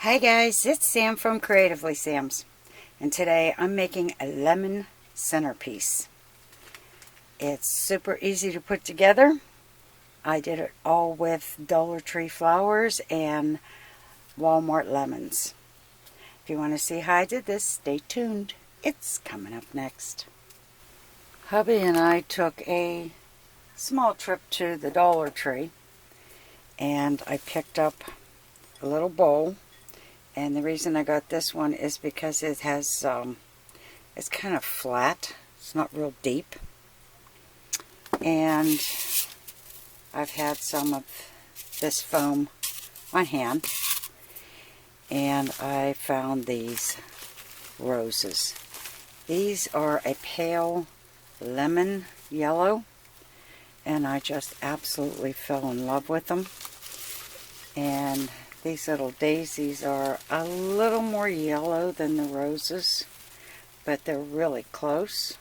Hi guys, it's Sam from Creatively Sam's, and today I'm making a lemon centerpiece. It's super easy to put together. I did it all with Dollar Tree flowers and Walmart lemons. If you want to see how I did this, stay tuned. It's coming up next. Hubby and I took a small trip to the Dollar Tree, and I picked up a little bowl. And the reason I got this one is because it has, it's kind of flat. It's not real deep. And I've had some of this foam on hand. And I found these roses. These are a pale lemon yellow. And I just absolutely fell in love with them. And these little daisies are a little more yellow than the roses, but they're really close.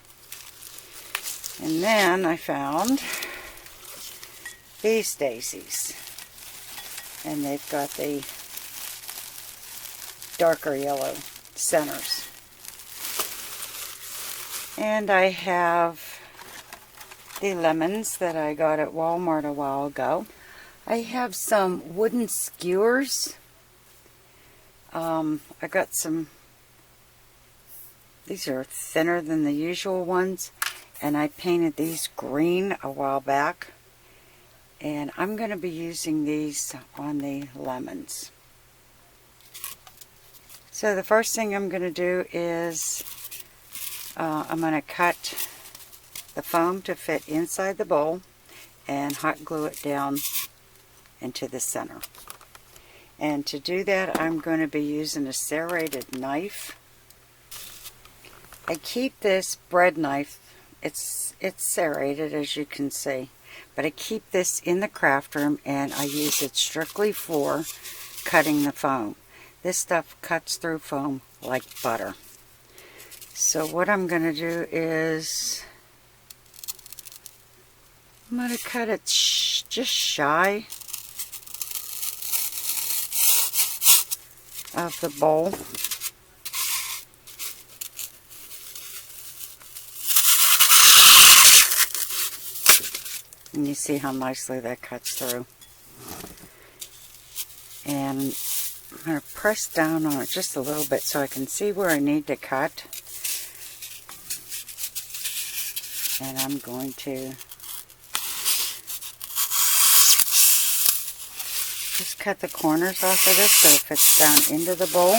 And then I found these daisies, and they've got the darker yellow centers. And I have the lemons that I got at Walmart a while ago. I have some wooden skewers. I got some, these are thinner than the usual ones, and I painted these green a while back, and I'm going to be using these on the lemons. So the first thing I'm going to do is I'm going to cut the foam to fit inside the bowl and hot glue it down into the center. And to do that, I'm going to be using a serrated knife. I keep this bread knife, it's serrated as you can see, but I keep this in the craft room and I use it strictly for cutting the foam. This stuff cuts through foam like butter. So what I'm going to do is I'm going to cut it just shy of the bowl. And you see how nicely that cuts through. And I'm going to press down on it just a little bit so I can see where I need to cut. And I'm going to just cut the corners off of this so it fits down into the bowl.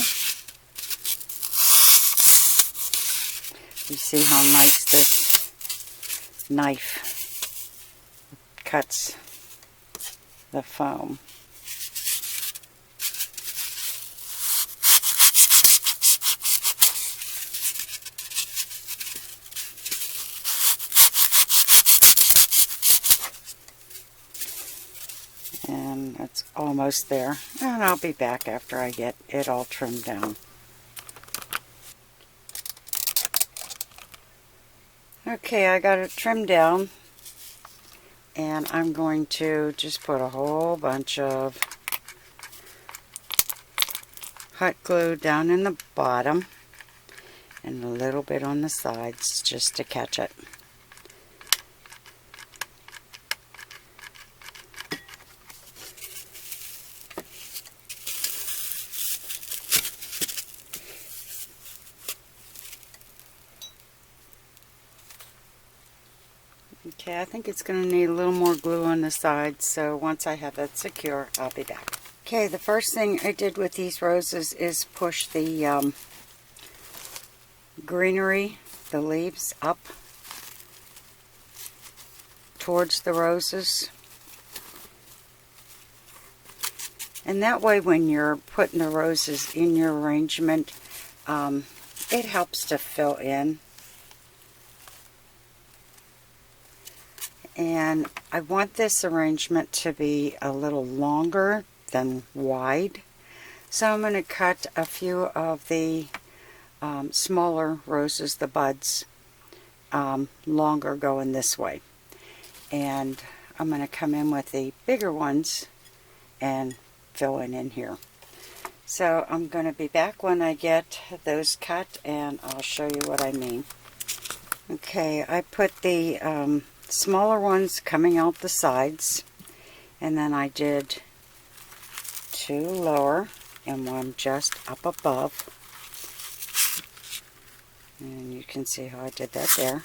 You see how nice this knife cuts the foam. And it's almost there, and I'll be back after I get it all trimmed down. Okay, I got it trimmed down, and I'm going to just put a whole bunch of hot glue down in the bottom and a little bit on the sides just to catch it. Okay, I think it's going to need a little more glue on the sides, so once I have that secure, I'll be back. Okay, the first thing I did with these roses is push the greenery, the leaves, up towards the roses. And that way when you're putting the roses in your arrangement, it helps to fill in. And I want this arrangement to be a little longer than wide. So I'm going to cut a few of the smaller roses, the buds, longer going this way. And I'm going to come in with the bigger ones and fill in here. So I'm going to be back when I get those cut, and I'll show you what I mean. Okay, I put the smaller ones coming out the sides, and then I did 2 lower and 1 just up above. And you can see how I did that there.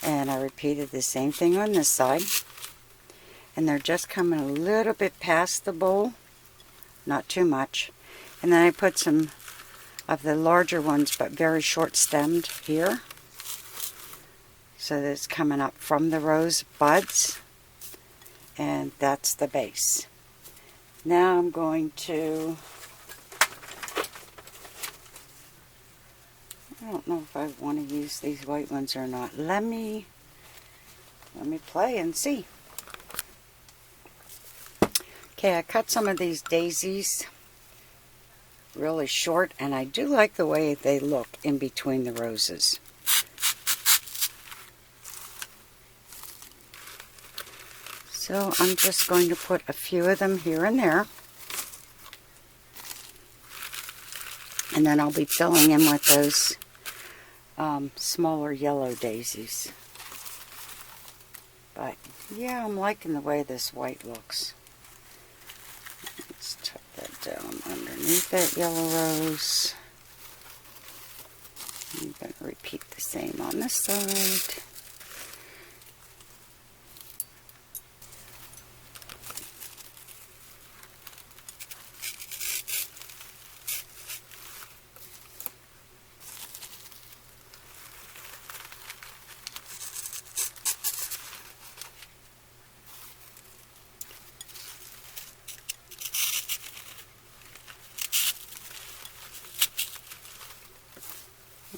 And I repeated the same thing on this side. And they're just coming a little bit past the bowl, not too much. And then I put some of the larger ones, but very short stemmed here, so that it's coming up from the rose buds. And that's the base. Now I'm going to, I don't know if I want to use these white ones or not. Let me play and see. Okay, I cut some of these daisies really short, and I do like the way they look in between the roses. So I'm just going to put a few of them here and there. And then I'll be filling in with those smaller yellow daisies. But yeah, I'm liking the way this white looks. Let's tuck that down underneath that yellow rose. I'm going to repeat the same on this side.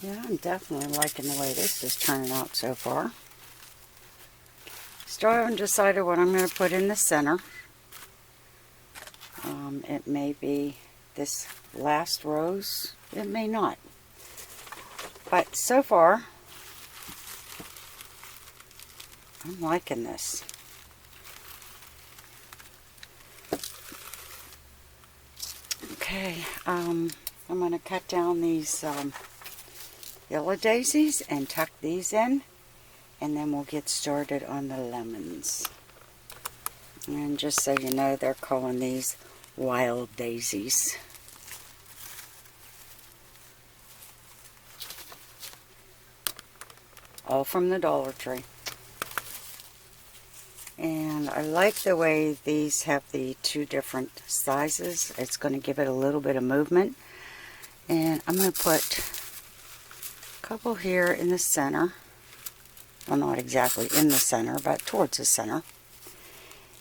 Yeah, I'm definitely liking the way this is turning out so far. Still haven't decided what I'm going to put in the center. It may be this last rose. It may not. But so far, I'm liking this. Okay, I'm going to cut down these yellow daisies and tuck these in, and then we'll get started on the lemons. And just so you know, they're calling these wild daisies. All from the Dollar Tree. And I like the way these have the 2 different sizes. It's going to give it a little bit of movement. And I'm going to put couple here in the center. Well, not exactly in the center, but towards the center.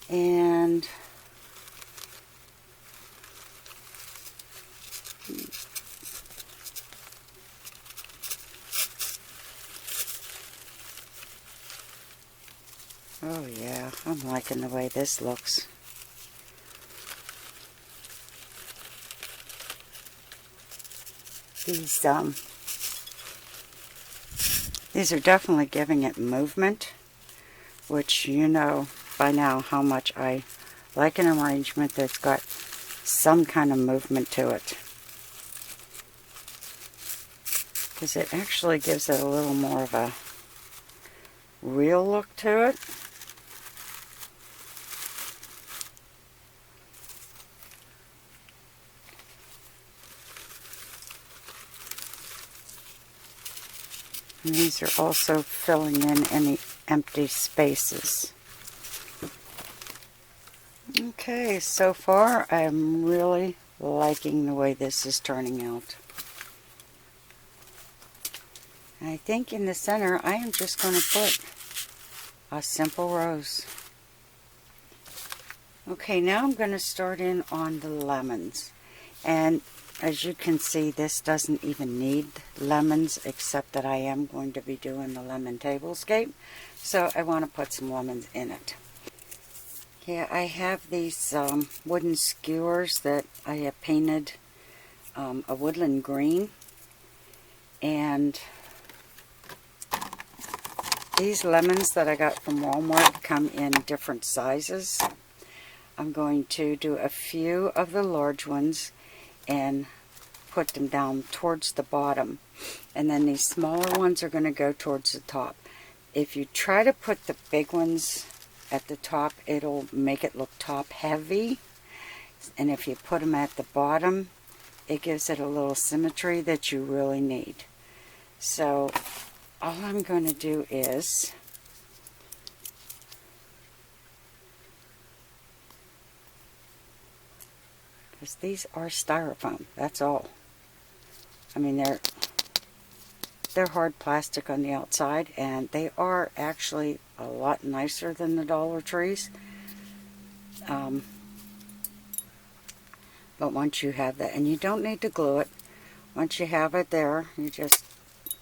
And oh yeah, I'm liking the way this looks. These are definitely giving it movement, which you know by now how much I like an arrangement that's got some kind of movement to it. Because it actually gives it a little more of a real look to it. And these are also filling in any empty spaces. Okay, so far I'm really liking the way this is turning out. I think in the center I am just going to put a simple rose. Okay, now I'm going to start in on the lemons. And as you can see, this doesn't even need lemons, except that I am going to be doing the lemon tablescape. So I want to put some lemons in it. Yeah, I have these wooden skewers that I have painted a woodland green. And these lemons that I got from Walmart come in different sizes. I'm going to do a few of the large ones and put them down towards the bottom. And then these smaller ones are going to go towards the top. If you try to put the big ones at the top, it'll make it look top heavy. And if you put them at the bottom, it gives it a little symmetry that you really need. So all I'm going to do is because these are styrofoam, that's all. I mean, they're hard plastic on the outside, and they are actually a lot nicer than the Dollar Trees. But once you have that, and you don't need to glue it, once you have it there, you just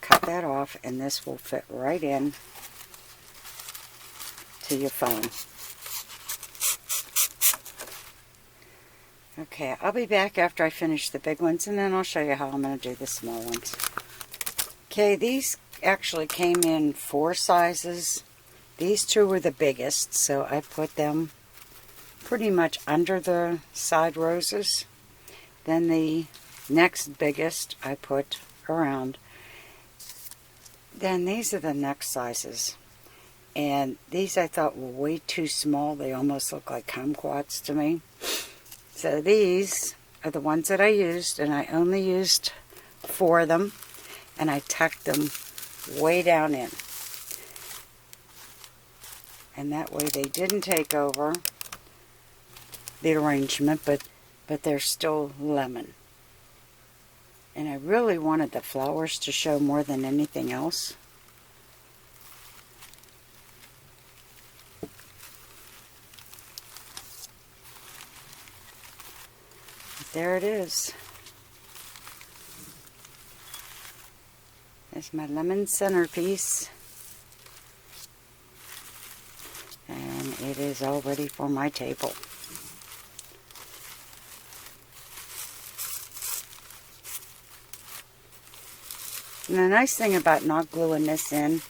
cut that off, and this will fit right in to your phone. Okay, I'll be back after I finish the big ones, and then I'll show you how I'm going to do the small ones. Okay, these actually came in 4 sizes. These 2 were the biggest, so I put them pretty much under the side roses. Then the next biggest I put around. Then these are the next sizes. And these I thought were way too small. They almost look like kumquats to me. So these are the ones that I used, and I only used 4 of them, and I tucked them way down in. And that way they didn't take over the arrangement, but they're still lemon. And I really wanted the flowers to show more than anything else. There it is. There's my lemon centerpiece. And it is all ready for my table. And the nice thing about not gluing this in,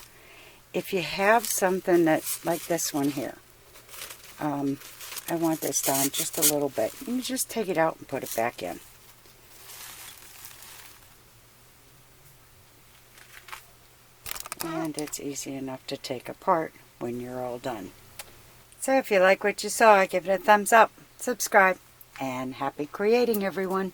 if you have something that's like this one here, I want this done just a little bit. You just take it out and put it back in. And it's easy enough to take apart when you're all done. So if you like what you saw, give it a thumbs up, subscribe, and happy creating, everyone.